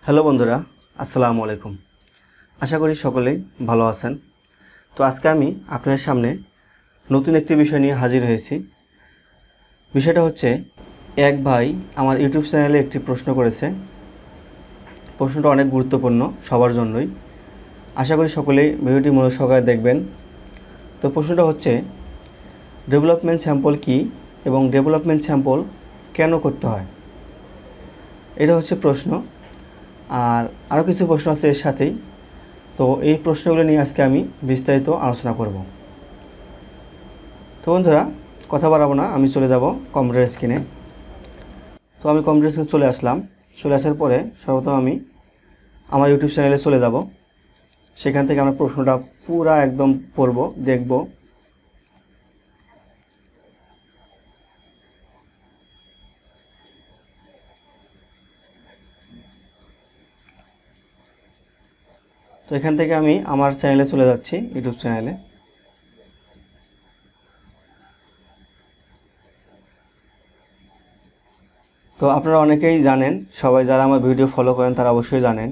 Hello বন্ধুরা, আসসালামু আলাইকুম। আশা করি সকলেই ভালো আছেন। তো আজকে আমি আপনাদের সামনে নতুন একটি বিষয় নিয়ে হাজির হয়েছি। বিষয়টা হচ্ছে, এক ভাই আমার ইউটিউব চ্যানেলে একটি প্রশ্ন করেছে। প্রশ্নটা অনেক গুরুত্বপূর্ণ সবার জন্যই। আশা করি সকলেই ভিডিওটি মনোযোগ সহকারে দেখবেন। তো প্রশ্নটা হচ্ছে, ডেভেলপমেন্ট স্যাম্পল কী এবং ডেভেলপমেন্ট স্যাম্পল কেন করতে হয়, এটা হচ্ছে প্রশ্ন। আর আরও কিছু প্রশ্ন আছে এর সাথেই। তো এই প্রশ্নগুলো নিয়ে আজকে আমি বিস্তারিত আলোচনা করব। তো বন্ধুরা, কথা বাড়াবো না, আমি চলে যাব কম্পিউটার স্ক্রিনে। তো আমি কম্পিউটার স্ক্রিনে চলে আসলাম। চলে আসার পরে সর্বপ্রথম আমি আমার ইউটিউব চ্যানেলে চলে যাব। সেখান থেকে আমরা প্রশ্নটা পুরা একদম পড়ব, দেখব। তো এখান থেকে আমি আমার চ্যানেলে চলে যাচ্ছি, ইউটিউব চ্যানেলে। তো আপনারা অনেকেই জানেন, সবাই যারা আমার ভিডিও ফলো করেন তারা অবশ্যই জানেন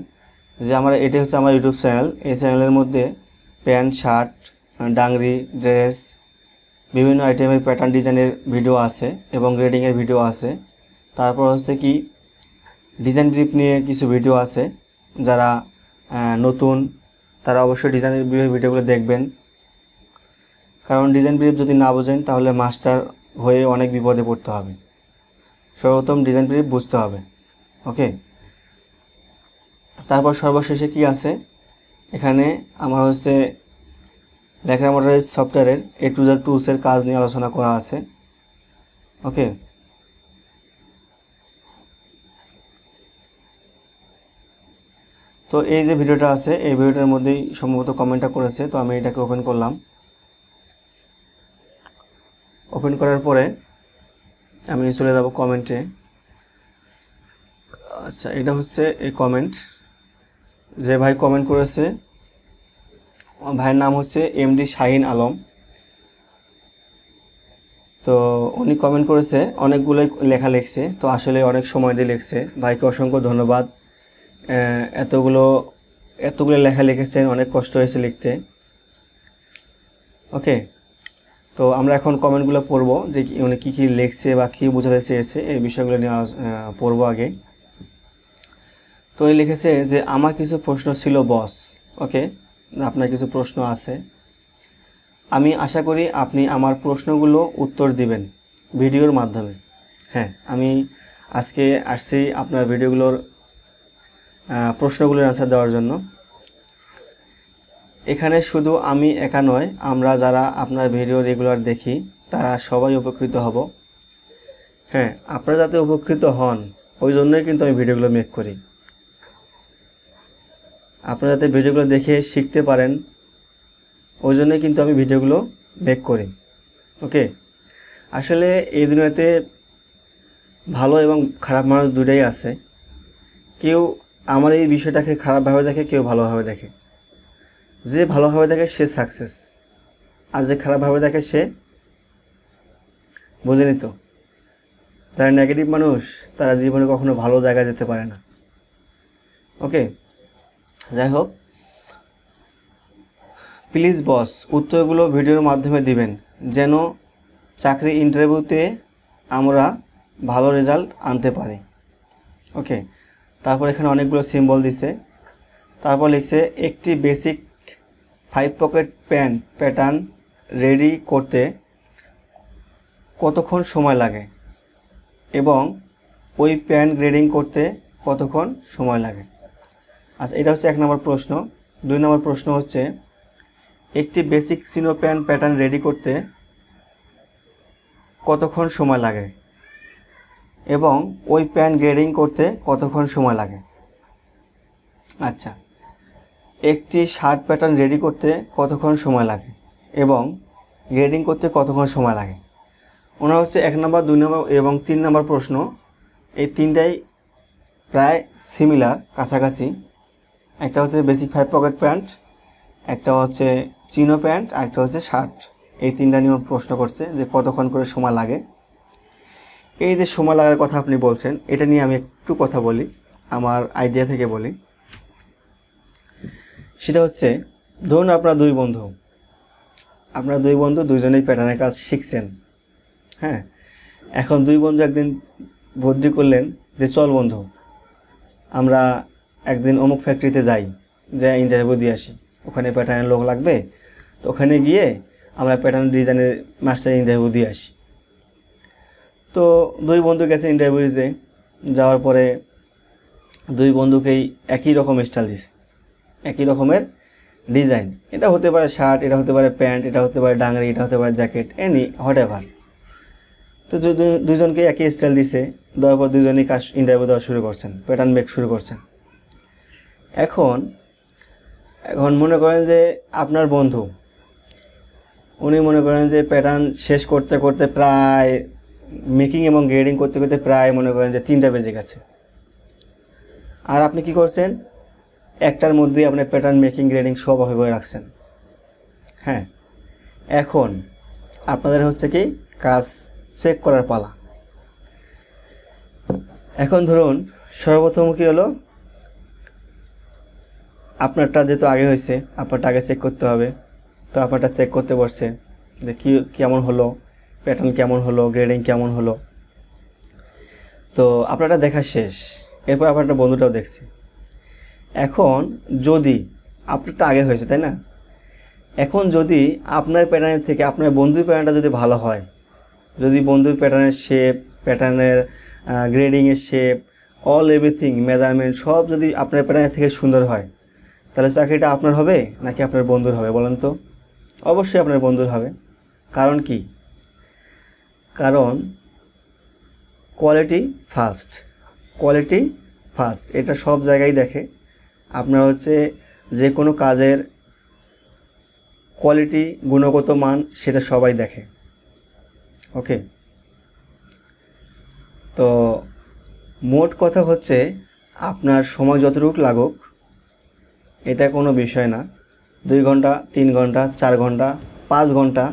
যে এটা হচ্ছে আমার ইউটিউব চ্যানেল। এই চ্যানেলের মধ্যে প্যান্ট, শার্ট, ডাংরি, ড্রেস, বিভিন্ন আইটেমের প্যাটার্ন ডিজাইনের ভিডিও আছে এবং গ্রেডিংয়ের ভিডিও আছে। তারপর হচ্ছে কি, ডিজাইন ব্রিফ নিয়ে কিছু ভিডিও আছে। যারা নতুন তারা অবশ্যই ডিজাইন ব্রিফের ভিডিওগুলো দেখবেন, কারণ ডিজাইন ব্রিফ যদি না বোঝেন তাহলে মাস্টার হয়ে অনেক বিপদে পড়তে হবে। সর্বপ্রথম ডিজাইন ব্রিফ বুঝতে হবে। ওকে, তারপর সর্বশেষে কি আছে, এখানে আমার হচ্ছে লেখার মডারাইজ সফটওয়্যারের A to Z টুলসের কাজ নিয়ে আলোচনা করা আছে। ওকে, তো এই যে ভিডিওটা আছে, এই ভিডিওটার মধ্যেই সম্ভবত কমেন্টটা করেছে। তো আমি এটাকে ওপেন করলাম। ওপেন করার পরে আমি চলে যাব কমেন্টে। আচ্ছা, এটা হচ্ছে এই কমেন্ট। যে ভাই কমেন্ট করেছে, ভাইয়ের নাম হচ্ছে MD শাহিন আলম। তো উনি কমেন্ট করেছে, অনেকগুলোই লেখা লিখছে। তো আসলে অনেক সময় দিয়ে লিখছে। ভাইকে অসংখ্য ধন্যবাদ। এতগুলো লেখা লিখেছেন, অনেক কষ্ট হয়েছে লিখতে। ওকে, তো আমরা এখন কমেন্টগুলো পড়বো যে উনি কী কী লিখছে বা কী বোঝাতে চেয়েছে, এই বিষয়গুলো নিয়ে পড়বো আগে। তো উনি লিখেছে যে আমার কিছু প্রশ্ন ছিল বস। ওকে, আপনার কিছু প্রশ্ন আছে। আমি আশা করি আপনি আমার প্রশ্নগুলো উত্তর দিবেন ভিডিওর মাধ্যমে। হ্যাঁ, আমি আজকে আসছি আপনার ভিডিওগুলোর প্রশ্নগুলোর অ্যান্সার দেওয়ার জন্য। এখানে শুধু আমি একা নয়, আমরা যারা আপনার ভিডিও রেগুলার দেখি তারা সবাই উপকৃত হব। হ্যাঁ, আপনারা যাতে উপকৃত হন ওই জন্যই কিন্তু আমি ভিডিওগুলো মেক করি। আপনারা যাতে ভিডিওগুলো দেখে শিখতে পারেন ওই জন্যই কিন্তু আমি ভিডিওগুলো মেক করি। ওকে, আসলে এই দুনিয়াতে ভালো এবং খারাপ মানুষ দুটাই আছে। কেউ আমার এই বিষয়টাকে খারাপভাবে দেখে, কেউ ভালোভাবে দেখে। যে ভালোভাবে দেখে সে সাকসেস, আর যে খারাপভাবে দেখে সে বোঝেনি। তো যারা নেগেটিভ মানুষ তারা জীবনে কখনো ভালো জায়গায় যেতে পারে না। ওকে, যাই হোক, প্লিজ বস উত্তরগুলো ভিডিওর মাধ্যমে দিবেন যেন চাকরি ইন্টারভিউতে আমরা ভালো রেজাল্ট আনতে পারি। ওকে, তারপর এখানে অনেকগুলো সিম্বল দিছে। তারপর লিখছে, একটি basic 5 pocket pant pattern ready করতে কতক্ষণ সময় লাগে এবং ওই প্যান্ট গ্রেডিং করতে কতক্ষণ সময় লাগে। আচ্ছা, এটা হচ্ছে 1 নম্বর প্রশ্ন। 2 নম্বর প্রশ্ন হচ্ছে, একটি বেসিক চিনো প্যান্ট প্যাটার্ন রেডি করতে কতক্ষণ সময় লাগে এবং ওই প্যান্ট গ্রেডিং করতে কতক্ষণ সময় লাগে। আচ্ছা, একটি শার্ট প্যাটার্ন রেডি করতে কতক্ষণ সময় লাগে এবং গ্রেডিং করতে কতক্ষণ সময় লাগে। ওনার হচ্ছে 1 নম্বর, 2 নম্বর এবং 3 নম্বর প্রশ্ন, এই তিনটাই প্রায় সিমিলার, কাছাকাছি। একটা হচ্ছে বেসিক 5 পকেট প্যান্ট, একটা হচ্ছে চিনো প্যান্ট, আর একটা হচ্ছে শার্ট। এই তিনটা নিয়ে প্রশ্ন করছে যে কতক্ষণ করে সময় লাগে। এই যে সময় লাগার কথা আপনি বলছেন, এটা নিয়ে আমি একটু কথা বলি। আমার আইডিয়া থেকে বলি, সেটা হচ্ছে ধরুন আপনারা দুই বন্ধু দুইজনেই প্যাটার্নের কাজ শিখছেন। হ্যাঁ, এখন দুই বন্ধু একদিন বুদ্ধি করলেন যে চল বন্ধু আমরা একদিন অমুক ফ্যাক্টরিতে যাই, যে ইন্টারভিউ দিয়ে আসি, ওখানে প্যাটার্নের লোক লাগবে, তো ওখানে গিয়ে আমরা প্যাটার্ন ডিজাইনের মাস্টার ইন্টারভিউ দিয়ে আসি। তো দুই বন্ধু গেছে ইন্টারভিউ দিতে, যাওয়ার পরে দুই বন্ধুকেই একই রকম স্টাইল দিছে, একই রকমের ডিজাইন। এটা হতে পারে শার্ট, এটা হতে পারে প্যান্ট, এটা হতে পারে ডাংরি, এটা হতে পারে জ্যাকেট, এনি হোয়াট এভার। তো দুজনকে একই স্টাইল দিছে, দেওয়ার পর দুজনেই কাজ ইন্টারভিউ দেওয়া শুরু করছেন, প্যাটার্ন মেক শুরু করছেন। এখন মনে করেন যে আপনার বন্ধু উনি মনে করেন যে প্যাটার্ন শেষ করতে করতে প্রায় মেকিং এবং গ্রেডিং করতে করতে প্রায় মনে করেন যে 3টা বেজে গেছে। আর আপনি কি করছেন, একটার মধ্যেই আপনি প্যাটার্ন মেকিং গ্রেডিং সব অফ করে রাখছেন। হ্যাঁ, এখন আপনাদের হচ্ছে কি কাজ চেক করার পালা। এখন ধরুন সর্বপ্রথম কি হলো, আপনারটা যেহেতু আগে হয়েছে আপনারটা আগে চেক করতে হবে। তো আপনারটা চেক করতে বসছে যে কেমন হলো, প্যাটার্ন কেমন হলো, গ্রেডিং কেমন হলো। তো আপনারটা দেখা শেষ, এরপর আপনারটা বন্ধুটাও দেখছে। এখন যদি আপনারটা আগে হয়েছে তাই না, এখন যদি আপনার প্যাটার্নের থেকে আপনার বন্ধুর প্যাটার্নটা যদি ভালো হয়, যদি বন্ধুর প্যাটার্নের শেপ, প্যাটার্নের গ্রেডিংয়ের শেপ, অল এভরিথিং মেজারমেন্ট সব যদি আপনার প্যাটার্নের থেকে সুন্দর হয়, তাহলে চাকরিটা আপনার হবে নাকি আপনার বন্ধুর হবে বলেন তো? অবশ্যই আপনার বন্ধুর হবে। কারণ কি? কারণ কোয়ালিটি ফার্স্ট, এটা সব জায়গায় দেখে। আপনার হচ্ছে যে কোনো কাজের কোয়ালিটি, গুণগত মান সেটা সবাই দেখে। ওকে, তো মোট কথা হচ্ছে আপনার সময় যতটুকু লাগুক এটা কোনো বিষয় না। 2 ঘন্টা, 3 ঘন্টা, 4 ঘন্টা, 5 ঘন্টা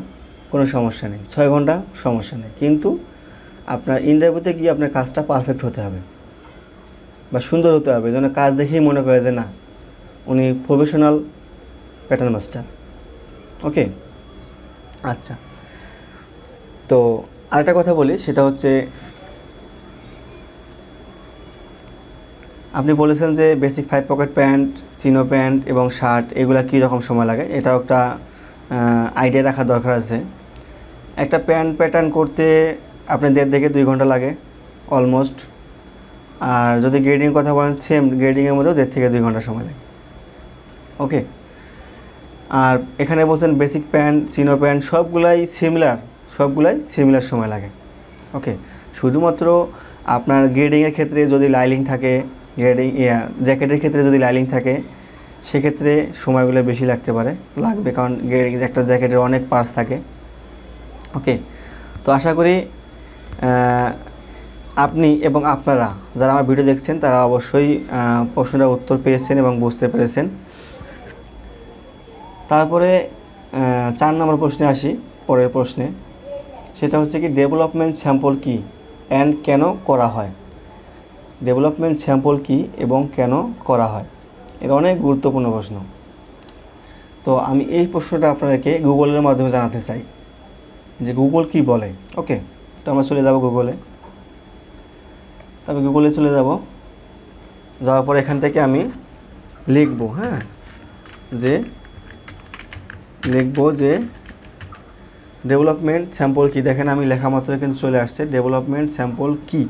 কোনো সমস্যা নেই, 6 ঘন্টা সমস্যা নেই, কিন্তু আপনার ইন্টারভিউতে গিয়ে আপনার কাজটা পারফেক্ট হতে হবে বা সুন্দর হতে হবে, যেন কাজ দেখেই মনে করে যে না উনি প্রফেশনাল প্যাটার্ন মাস্টার। ওকে, আচ্ছা, তো আরেকটা কথা বলি, সেটা হচ্ছে আপনি বলেছেন যে বেসিক 5 পকেট প্যান্ট, চিনো প্যান্ট এবং শার্ট এগুলা কী রকম সময় লাগে, এটাও একটা আইডিয়া রাখা দরকার আছে। একটা প্যান্ট প্যাটার্ন করতে আপনার 1.5 থেকে 2 ঘন্টা লাগে অলমোস্ট। আর যদি গ্রেডিংয়ের কথা বলেন, সেম গ্রেডিংয়ের মধ্যেও 1.5 থেকে 2 ঘন্টা সময় লাগে। ওকে, আর এখানে বলছেন বেসিক প্যান্ট, চিনো প্যান্ট সবগুলাই সিমিলার সময় লাগে। ওকে, শুধুমাত্র আপনার গ্রেডিংয়ের ক্ষেত্রে যদি লাইলিং থাকে, জ্যাকেটের ক্ষেত্রে যদি লাইলিং থাকে সেক্ষেত্রে সময়গুলো বেশি লাগবে, কারণ একটা জ্যাকেটের অনেক পার্টস থাকে। ওকে, তো আশা করি আপনি এবং আপনারা যারা আমার ভিডিও দেখছেন তারা অবশ্যই প্রশ্নটার উত্তর পেয়েছেন এবং বুঝতে পেরেছেন। তারপরে 4 নম্বর প্রশ্নে আসি, পরের প্রশ্নে, সেটা হচ্ছে কি ডেভেলপমেন্ট স্যাম্পল কি অ্যান্ড কেন করা হয়। ডেভেলপমেন্ট স্যাম্পল কি এবং কেন করা হয়, এটা অনেক গুরুত্বপূর্ণ প্রশ্ন। তো আমি এই প্রশ্নটা আপনাদেরকে গুগলের মাধ্যমে জানাতে চাই যে গুগল কি বলে। ওকে, তো আমরা চলে যাব গুগলে। তবে গুগলে চলে যাওয়ার পর এখান থেকে আমি লিখব, যে ডেভেলপমেন্ট স্যাম্পল কি। দেখেন আমি লেখা মাত্র কিন্তু চলে আসছে ডেভেলপমেন্ট স্যাম্পল কি।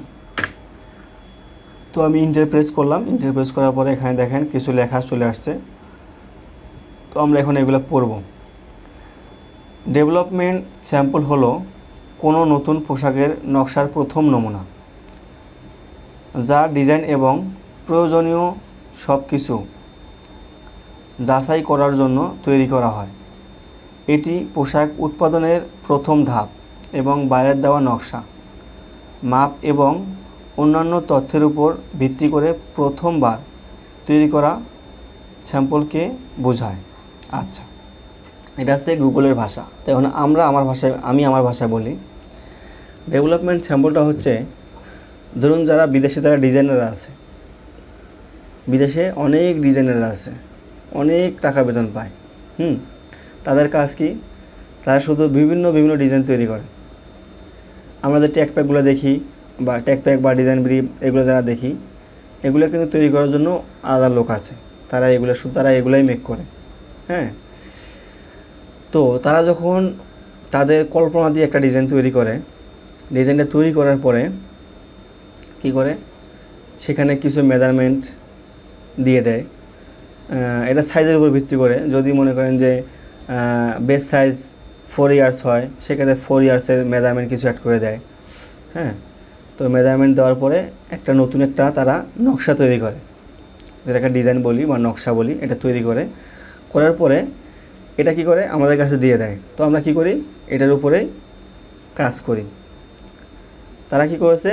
তো আমি ইন্টার প্রেস করলাম, ইন্টার প্রেস করার পরে এখানে দেখেন কিছু লেখা চলে আসছে। তো আমরা এখন এগুলো পড়ব। ডেভেলপমেন্ট স্যাম্পল হলো কোনো নতুন পোশাকের নকশার প্রথম নমুনা, যা ডিজাইন এবং প্রয়োজনীয় সব কিছু যাচাই করার জন্য তৈরি করা হয়। এটি পোশাক উৎপাদনের প্রথম ধাপ এবং বাইরের দেওয়া নকশা, মাপ এবং অন্যান্য তথ্যের উপর ভিত্তি করে প্রথমবার তৈরি করা স্যাম্পলকে বোঝায়। আচ্ছা, এটা হচ্ছে গুগলের ভাষা। তো এখন আমি আমার ভাষায় বলি। ডেভেলপমেন্ট স্যাম্পলটা হচ্ছে, ধরুন যারা বিদেশে যারা ডিজাইনাররা আছে, বিদেশে অনেক ডিজাইনার আছে, অনেক টাকা বেতন পায়। তাদের কাজ কি? তারা শুধু বিভিন্ন বিভিন্ন ডিজাইন তৈরি করে। আমরা যে ট্যাগ প্যাকগুলো দেখি বা ট্যাগ প্যাক বা ডিজাইন ব্রিফ এগুলো যারা দেখি, এগুলো কিন্তু তৈরি করার জন্য আলাদা লোক আছে, তারা এগুলাই মেক করে। হ্যাঁ, তো তারা যখন তাদের কল্পনা দিয়ে একটা ডিজাইন তৈরি করে, ডিজাইনটা তৈরি করার পরে কি করে, সেখানে কিছু মেজারমেন্ট দিয়ে দেয়। এটা সাইজের উপর ভিত্তি করে। যদি মনে করেন যে বেস সাইজ 4 ইয়ার্স হয়, সেক্ষেত্রে 4 ইয়ার্সের মেজারমেন্ট কিছু অ্যাড করে দেয়। হ্যাঁ, তো মেজারমেন্ট দেওয়ার পরে নতুন একটা তারা নকশা তৈরি করে, যেটাকে ডিজাইন বলি বা নকশা বলি। এটা তৈরি করার পরে এটা কি করে আমাদের কাছে দিয়ে দেয়। তো আমরা কি করি, এটার উপরেই কাজ করি। তারা কি করেছে,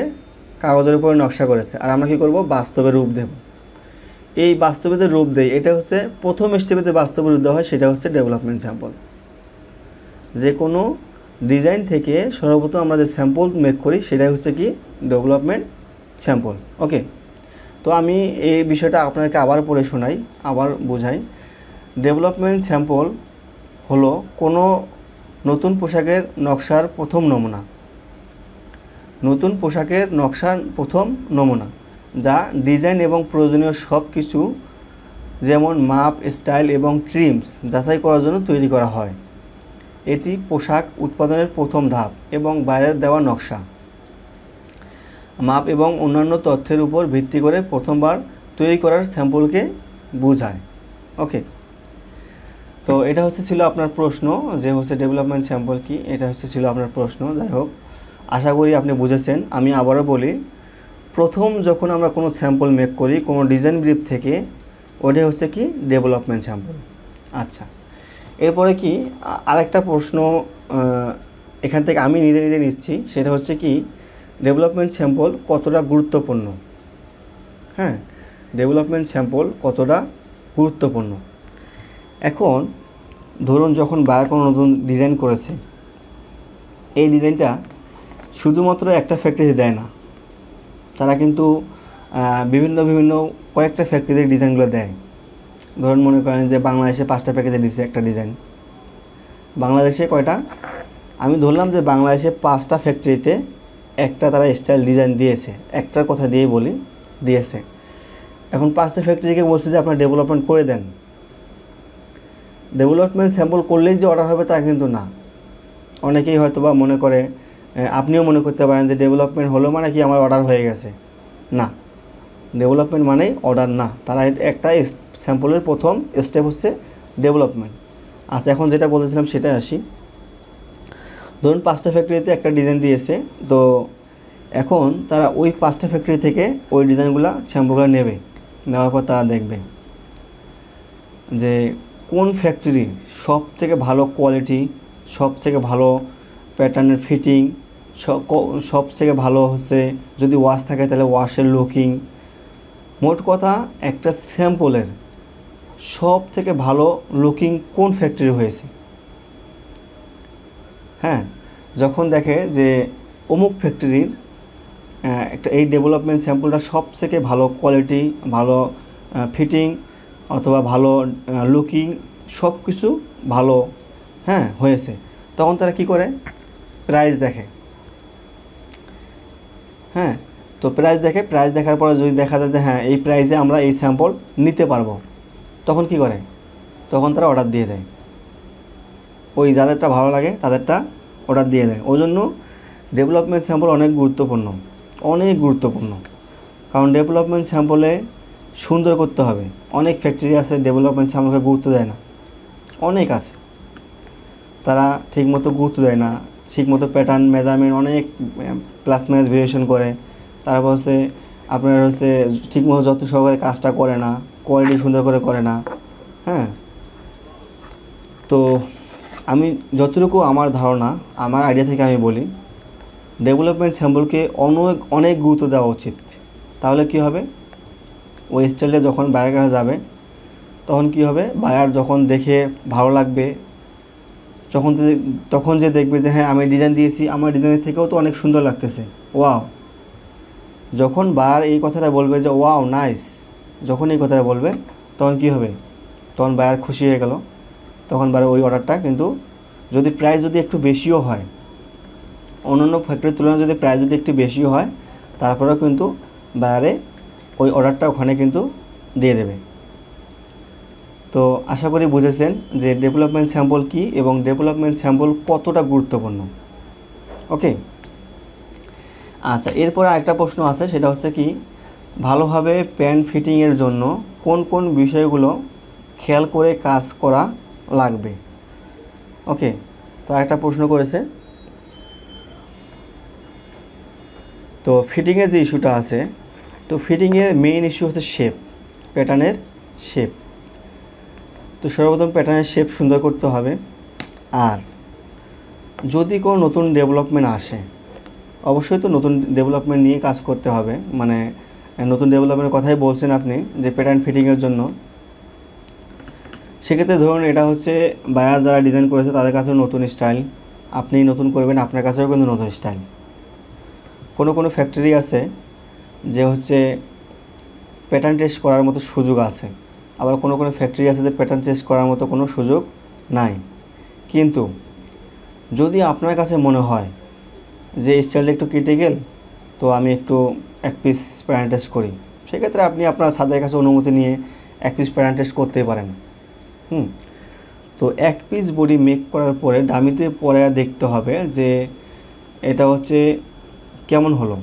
কাগজের উপরে নকশা করেছে, আর আমরা কি করব, বাস্তবে রূপ দেব। এই বাস্তবে যে রূপ দেয়, এটা হচ্ছে প্রথম স্টেপে যে বাস্তবে রূপ দেওয়া হয়, সেটা হচ্ছে ডেভেলপমেন্ট স্যাম্পল। যে কোনো ডিজাইন থেকে সর্বপ্রথম আমরা যে স্যাম্পল মেক করি, সেটাই হচ্ছে কি ডেভেলপমেন্ট স্যাম্পল। ওকে, তো আমি এই বিষয়টা আপনাদেরকে আবার পড়ে শোনাই, আবার বোঝাই। ডেভেলপমেন্ট স্যাম্পল হলো কোনো নতুন পোশাকের নকশার প্রথম নমুনা। নতুন পোশাকের নকশার প্রথম নমুনা, যা ডিজাইন এবং প্রয়োজনীয় সব কিছু যেমন মাপ, স্টাইল এবং ট্রিমস যাচাই করার জন্য তৈরি করা হয়। এটি পোশাক উৎপাদনের প্রথম ধাপ এবং বাইরের দেওয়া নকশা, মাপ এবং অন্যান্য তথ্যের উপর ভিত্তি করে প্রথমবার তৈরি করার স্যাম্পলকে বোঝায়। ওকে, তো এটা ছিল আপনার প্রশ্ন, যে ডেভেলপমেন্ট স্যাম্পল কি, এটা ছিল আপনার প্রশ্ন। যাই হোক, আশা করি আপনি বুঝেছেন। আমি আবারও বলি, প্রথম যখন আমরা কোনো স্যাম্পল মেক করি কোনো ডিজাইন ব্রিফ থেকে, ওটাই হচ্ছে কি ডেভেলপমেন্ট স্যাম্পল। আচ্ছা, এরপরে কি আরেকটা প্রশ্ন এখান থেকে আমি নিজে নিচ্ছি, সেটা হচ্ছে কি ডেভেলপমেন্ট স্যাম্পল কতটা গুরুত্বপূর্ণ। হ্যাঁ, ডেভেলপমেন্ট স্যাম্পল কতটা গুরুত্বপূর্ণ। এখন ধরুন, যখন বায়ার কোনো নতুন ডিজাইন করেছে, এই ডিজাইনটা শুধুমাত্র একটা ফ্যাক্টরিতে দেয় না, তারা কিন্তু বিভিন্ন কয়েকটা ফ্যাক্টরিতে ডিজাইনগুলো দেয়। ধরুন, মনে করেন যে বাংলাদেশে 5টা ফ্যাক্টরিতে দিচ্ছে একটা ডিজাইন। বাংলাদেশে কয়টা? আমি ধরলাম যে বাংলাদেশে 5টা ফ্যাক্টরিতে একটা তারা স্টাইল ডিজাইন দিয়েছে, একটার কথা দিয়েই বলি, দিয়েছে। এখন 5টা ফ্যাক্টরিকে বলছে যে আপনারা ডেভেলপমেন্ট করে দেন। ডেভেলপমেন্ট স্যাম্পল করলেই যে অর্ডার হবে তা কিন্তু না। অনেকেই হয়তো বা মনে করে, আপনিও মনে করতে পারেন যে ডেভেলপমেন্ট হলো মানে কি আমার অর্ডার হয়ে গেছে। না, ডেভেলপমেন্ট মানেই অর্ডার না। তারা একটা স্যাম্পলের প্রথম স্টেপ হচ্ছে ডেভেলপমেন্ট। আচ্ছা, এখন যেটা বলেছিলাম সেটা আসি। ধরুন 5টা ফ্যাক্টরিতে একটা ডিজাইন দিয়েছে, তো এখন তারা ওই 5টা ফ্যাক্টরি থেকে ওই ডিজাইনগুলো স্যাম্পলগুলো নেবে। নেওয়ার পর তারা দেখবে যে কোন ফ্যাক্টরি সব থেকে ভালো কোয়ালিটি, সব থেকে ভালো প্যাটার্নের ফিটিং, সব থেকে ভালো হচ্ছে, যদি ওয়াশ থাকে তাহলে ওয়াশের লুকিং। মোট কথা, একটা স্যাম্পলের সব থেকে ভালো লুকিং কোন ফ্যাক্টরি হয়েছে। হ্যাঁ, যখন দেখে যে অমুক ফ্যাক্টরির একটা এই ডেভেলপমেন্ট স্যাম্পলটা সব থেকে ভালো কোয়ালিটি, ভালো ফিটিং অথবা ভালো লুকিং, সব কিছু ভালো হয়েছে, তখন তারা কি করে, প্রাইস দেখে। হ্যাঁ, তো প্রাইস দেখার পরে যদি দেখা যায় যে হ্যাঁ এই প্রাইসে আমরা এই স্যাম্পল নিতে পারবো, তখন কি করে, তখন তারা অর্ডার দিয়ে দেয়। ওই যাদেরটা ভালো লাগে তাদেরটা অর্ডার দিয়ে দেয়। ওই জন্য ডেভেলপমেন্ট স্যাম্পল অনেক গুরুত্বপূর্ণ। কারণ ডেভেলপমেন্ট স্যাম্পলে সুন্দর করতে হবে। অনেক ফ্যাক্টরি আছে ডেভেলপমেন্ট স্যাম্পলকে গুরুত্ব দেয় না, অনেক আছে, তারা ঠিকমতো গুরুত্ব দেয় না, ঠিকমতো প্যাটার্ন মেজারমেন্ট অনেক প্লাস মাইনাস ভেরিয়েশন করে। তারপর আপনার ঠিকমতো যত্ন সহকারে কাজটা করে না, কোয়ালিটি সুন্দর করে না। হ্যাঁ, তো আমি যতটুকু আমার ধারণা, আমার আইডিয়া থেকে আমি বলি, ডেভেলপমেন্ট স্যাম্পলকে অনেক গুরুত্ব দেওয়া উচিত। তাহলে কি হবে, ওই স্টাইলে যখন বায়ারের কাছে যাবে, তখন কি হবে, বায়ার যখন দেখে ভালো লাগবে, তখন যে দেখবে যে হ্যাঁ আমি ডিজাইন দিয়েছি, আমার ডিজাইনের থেকেও তো অনেক সুন্দর লাগতেছে, ওয়াও। যখন বায়ার এই কথাটা বলবে যে ওয়াও নাইস, যখন এই কথাটা বলবে তখন কী হবে, তখন বায়ার খুশি হয়ে গেল, তখন বায়ার ওই অর্ডারটা কিন্তু যদি প্রাইস যদি একটু বেশিও হয়, অন্যান্য ফ্যাক্টরির তুলনায় যদি প্রাইস যদি একটু বেশিও হয়, তারপরেও কিন্তু বায়ারে ওই অর্ডারটা ওখানে কিন্তু দিয়ে দেবে। তো আশা করি বুঝেছেন যে ডেভেলপমেন্ট স্যাম্পল কী এবং ডেভেলপমেন্ট স্যাম্পল কতটা গুরুত্বপূর্ণ। ওকে, আচ্ছা, এরপর আরেকটা প্রশ্ন আছে, সেটা হচ্ছে কি, ভালোভাবে প্যান্ট ফিটিংয়ের জন্য কোন কোন বিষয়গুলো খেয়াল করে কাজ করা লাগবে। ওকে, তো একটা প্রশ্ন করেছে। তো ফিটিংয়ের যে ইস্যুটা আছে, তো ফিটিংয়ের মেইন ইস্যু হচ্ছে শেপ, প্যাটার্নের শেপ। তো সর্বপ্রথম প্যাটার্নের শেপ সুন্দর করতে হবে। আর যদি কোনো নতুন ডেভেলপমেন্ট আসে, অবশ্যই তো নতুন ডেভেলপমেন্ট নিয়ে কাজ করতে হবে, মানে নতুন ডেভেলপমেন্টের কথাই বলছেন আপনি যে প্যাটার্ন ফিটিংয়ের জন্য। সেক্ষেত্রে ধরুন এটা হচ্ছে বায়ার যারা ডিজাইন করেছে তাদের কাছেও নতুন স্টাইল, আপনি নতুন করবেন, আপনার কাছেও কিন্তু নতুন স্টাইল। কোনো ফ্যাক্টরি আছে যে হচ্ছে প্যাটার্ন টেস্ট করার মতো সুযোগ আছে, আবার কোনো ফ্যাক্টরি আছে যে প্যাটার্ন টেস্ট করার মতো কোনো সুযোগ নাই। কিন্তু যদি আপনার কাছে মনে হয় যে স্টাইলটা একটু ক্রিটিক্যাল, তো আমি একটু এক পিস প্যাটার্ন টেস্ট করি, সেক্ষেত্রে আপনি আপনার ছাদের কাছে অনুমতি নিয়ে এক পিস প্যাটার্ন টেস্ট করতেই পারেন। তো এক পিস বডি মেক করার পরে ডামিতে পরে দেখতে হবে যে এটা হচ্ছে কেমন হলো,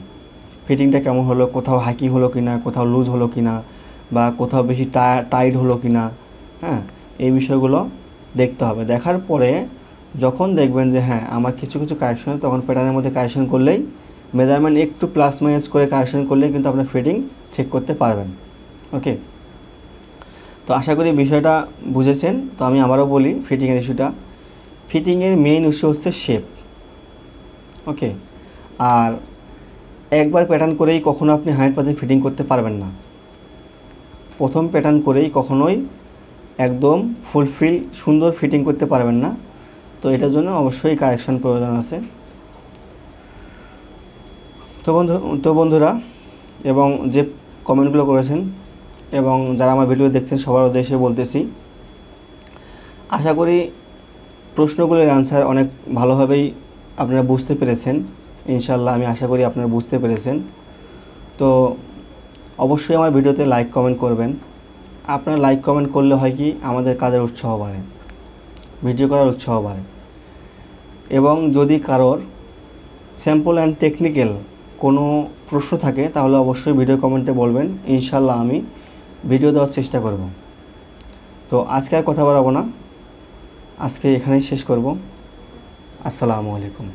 ফিটিংটা কেমন হলো, কোথাও হাইকিং হলো কি না, কোথাও লুজ হলো কি না, বা কোথাও বেশি টাইট হলো কি না। হ্যাঁ, এই বিষয়গুলো দেখতে হবে। দেখার পরে যখন দেখবেন যে হ্যাঁ আমার কিছু কারেকশন, তখন প্যাটার্নের মধ্যে কারেকশন করলেই, মেজারমেন্ট একটু প্লাস মাইনাস করে কারেকশন করলেই কিন্তু আপনার ফিটিং ঠিক করতে পারবেন। ওকে, তো আশা করি বিষয়টা বুঝেছেন। তো আমি আবারও বলি ফিটিংয়ের ইস্যুটা, ফিটিংয়ের মেইন ইস্যু হচ্ছে শেপ। ওকে, আর একবার প্যাটার্ন করেই কখনো আপনি 100% ফিটিং করতে পারবেন না। প্রথম প্যাটার্ন করেই কখনোই একদম ফুলফিল সুন্দর ফিটিং করতে পারবেন না। তো এটার জন্য অবশ্যই কারেকশন প্রয়োজন আছে। তো বন্ধুরা, এবং যে কমেন্টগুলো করেছেন এবং যারা আমার ভিডিও দেখছেন সবার উদ্দেশ্যে বলতেছি, আশা করি প্রশ্নগুলোর অ্যান্সার অনেক ভালোভাবেই আপনারা বুঝতে পেরেছেন। ইনশাল্লাহ আমি আশা করি আপনারা বুঝতে পেরেছেন। তো অবশ্যই আমার ভিডিওতে লাইক কমেন্ট করবেন। আপনারা লাইক কমেন্ট করলে হয় কি, আমাদের কাজের উৎসাহ বাড়ে, ভিডিও করার উৎসাহ বাড়ে। এবং যদি কারোর স্যাম্পল অ্যান্ড টেকনিক্যাল কোনো প্রশ্ন থাকে তাহলে অবশ্যই ভিডিও কমেন্টে বলবেন, ইনশাল্লাহ আমি ভিডিও দেওয়ার চেষ্টা করব। তো আজকে আর কথা বাড়াবো না, আজকে এখানেই শেষ করব। আসসালামু আলাইকুম।